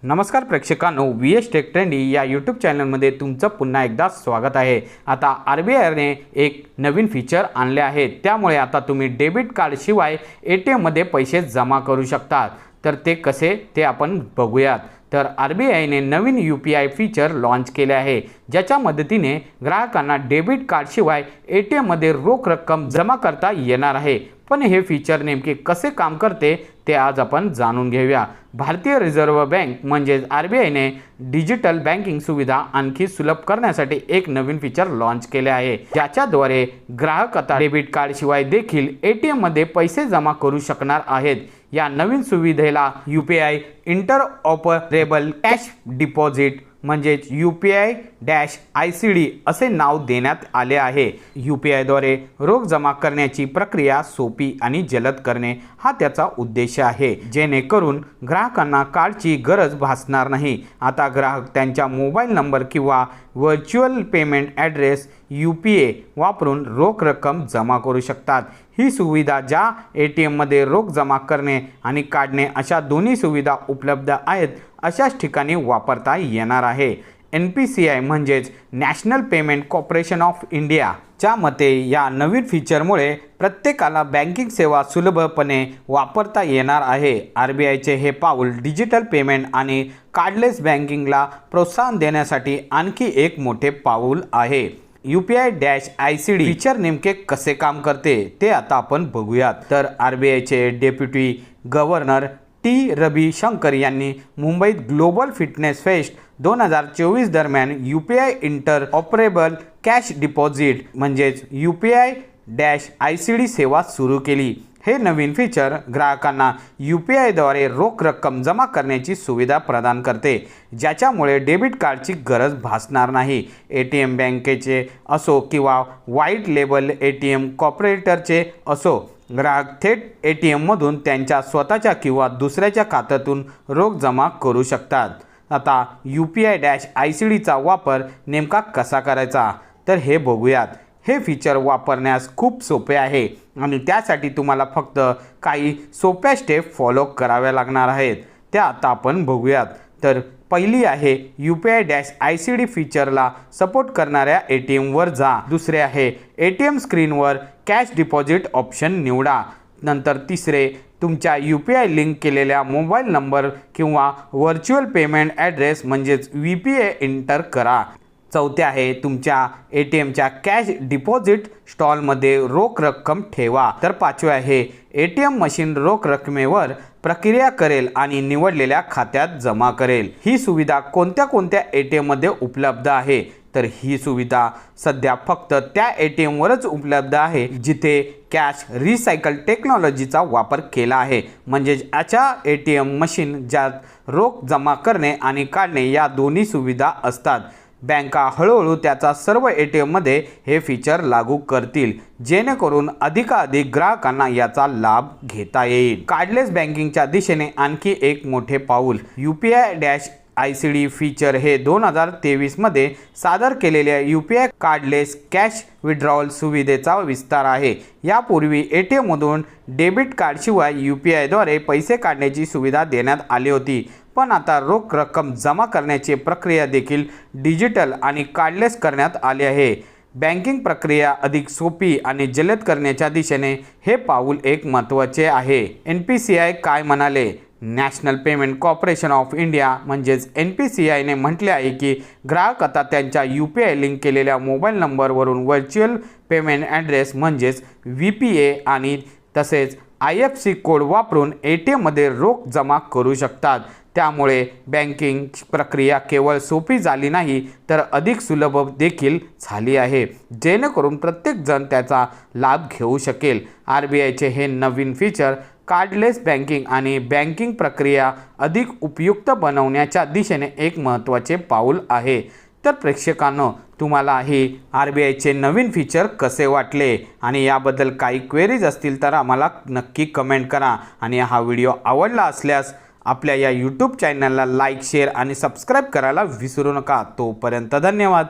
नमस्कार प्रेक्षकांनो, VS take trendy या YouTube चॅनलमध्ये तुमचं पुन्हा एकदा स्वागत आहे। आता RBIने एक नवीन फीचर आणले आहे, त्यामुळे आता तुम्ही डेबिट कार्ड शिवाय ATM मध्ये पैसे जमा करू शकता। तर ते कसे ते आपण बघूयात। तर RBIने नवीन UPI फीचर लॉन्च केले आहे, ज्याच्या मदतीने ग्राहकांना डेबिट कार्ड शिवाय ATM मध्ये रोख रक्कम जमा करता येणार आहे। पण हे फीचर नेमके कसे काम करते ते आज आपण जाणून घेऊया। भारतीय रिझर्व्ह बँक म्हणजे RBIने डिजिटल बँकिंग सुविधा आणखी सुलभ करण्यासाठी एक नवीन फीचर लॉन्च केले आहे, ज्याच्याद्वारे ग्राहक आता डेबिट कार्ड शिवाय देखील ATM मध्ये पैसे जमा करू शकणार आहेत। या नवीन सुविधेला UPI इंटरऑपरेबल कॅश डिपॉझिट म्हणजे UPI-ICD असे नाव देण्यात आले आहे। UPI द्वारे रोख जमा करण्याची प्रक्रिया सोपी आणि जलद करणे हा त्याचा उद्देश आहे, जेणेकरून ग्राहकांना कार्डची गरज भासणार नाही। आता ग्राहक त्यांच्या मोबाईल नंबर किंवा व्हर्च्युअल पेमेंट ॲड्रेस UPA वापरून रोख रक्कम जमा करू शकतात। ही सुविधा ज्या ATM मध्ये रोख जमा करणे आणि काढणे अशा दोन्ही सुविधा उपलब्ध आहेत अशाच ठिकाणी वापरता येणार आहे। NPCI म्हणजेच national payment corporation of India च्या मते या नवीन फीचरमुळे प्रत्येकाला बँकिंग सेवा सुलभपणे वापरता येणार आहे। RBIचे हे पाऊल डिजिटल पेमेंट आणि कार्डलेस बँकिंगला प्रोत्साहन देण्यासाठी आणखी एक मोठे पाऊल आहे। UPI-ICD फीचर नेमके कसे काम करते ते आता आपण बघूयात। तर RBIचे डेप्युटी गव्हर्नर T. रविशंकर यांनी मुंबईत ग्लोबल फिटनेस फेस्ट 2024 दरम्यान UPI इंटरऑपरेबल कॅश डिपॉझिट म्हणजेच UPI-ICD सेवा सुरू केली। हे नवीन फीचर ग्राहकांना UPI द्वारे रोख रक्कम जमा करण्याची सुविधा प्रदान करते, ज्याच्यामुळे डेबिट कार्डची गरज भासणार नाही। ATM बँकेचे असो किंवा व्हाईट लेबल ATM कॉर्पोरेटरचे असो, ग्राहक थेट ATM मधून त्यांच्या स्वतःच्या किंवा दुसऱ्याच्या खात्यातून रोख जमा करू शकतात। आता UPI-ICD चा वापर नेमका कसा करायचा तर हे बघूयात। हे फीचर वापरण्यास खूप सोपे आहे आणि त्यासाठी तुम्हाला फक्त काही सोप्या स्टेप फॉलो कराव्या लागणार आहेत, त्या आता आपण बघूयात। तर पहिली आहे UPI-ICD फीचरला सपोर्ट करणाऱ्या ATM वर जा। दुसरे आहे ATM स्क्रीनवर कॅश डिपॉझिट ऑप्शन निवडा। नंतर तिसरे तुमच्या UPI लिंक केलेल्या मोबाईल नंबर किंवा व्हर्च्युअल पेमेंट ॲड्रेस म्हणजेच VPA एंटर करा। चौथे आहे तुमच्या ATMच्या कॅश डिपॉझिट स्टॉलमध्ये रोख रक्कम ठेवा। तर पाचवे आहे ATM मशीन रोख रकमेवर प्रक्रिया करेल आणि निवडलेल्या खात्यात जमा करेल। ही सुविधा कोणत्या कोणत्या ATM मध्ये उपलब्ध आहे तर ही सुविधा सध्या फक्त त्या ATM वरच उपलब्ध आहे जिथे कॅश रिसायकल टेक्नॉलॉजीचा वापर केला आहे, म्हणजे अशा ATM मशीन ज्यात रोख जमा करणे आणि काढणे या दोन्ही सुविधा असतात। बँका हळूहळू त्याचा सर्व ATM मध्ये हे फीचर लागू करतील, जेणेकरून अधिकाधिक ग्राहकांना याचा लाभ घेता येईल। कार्डलेस बँकिंगच्या दिशेने आणखी एक मोठे पाऊल UPI-ICD फीचर हे 2023 मध्ये सादर केलेल्या UPI कार्डलेस कॅश विड्रॉवल सुविधेचा विस्तार आहे। यापूर्वी ATM मधून डेबिट कार्ड शिवाय UPI द्वारे पैसे काढण्याची सुविधा देण्यात आली होती, पण आता रोख रक्कम जमा करण्याची प्रक्रिया देखील डिजिटल आणि कार्डलेस करण्यात आली आहे। बँकिंग प्रक्रिया अधिक सोपी आणि जलद करण्याच्या दिशेने हे पाऊल एक महत्त्वाचे आहे। NPCI काय म्हणाले? National payment corporation of India म्हणजेच NPCIने म्हटले आहे की ग्राहक आता त्यांच्या UPI लिंक केलेल्या मोबाईल नंबरवरून व्हर्च्युअल पेमेंट ॲड्रेस म्हणजेच VPA आणि तसेच IFSC कोड वापरून ATM मध्ये रोख जमा करू शकतात। त्यामुळे बँकिंग प्रक्रिया केवळ सोपी झाली नाही तर अधिक सुलभ देखील झाली आहे, जेणेकरून प्रत्येक जण त्याचा लाभ घेऊ शकेल। RBIचे हे नवीन फीचर कार्डलेस बँकिंग आणि बँकिंग प्रक्रिया अधिक उपयुक्त बनवण्याच्या दिशेने एक महत्त्वाचे पाऊल आहे। तर प्रेक्षकांनो, तुम्हाला ही RBIचे नवीन फीचर कसे वाटले आणि याबद्दल काही क्वेरीज असतील तर आम्हाला नक्की कमेंट करा आणि हा व्हिडिओ आवडला असल्यास आपल्या या यूट्यूब चॅनलला लाईक, शेअर आणि सबस्क्राईब करायला विसरू नका। तोपर्यंत धन्यवाद।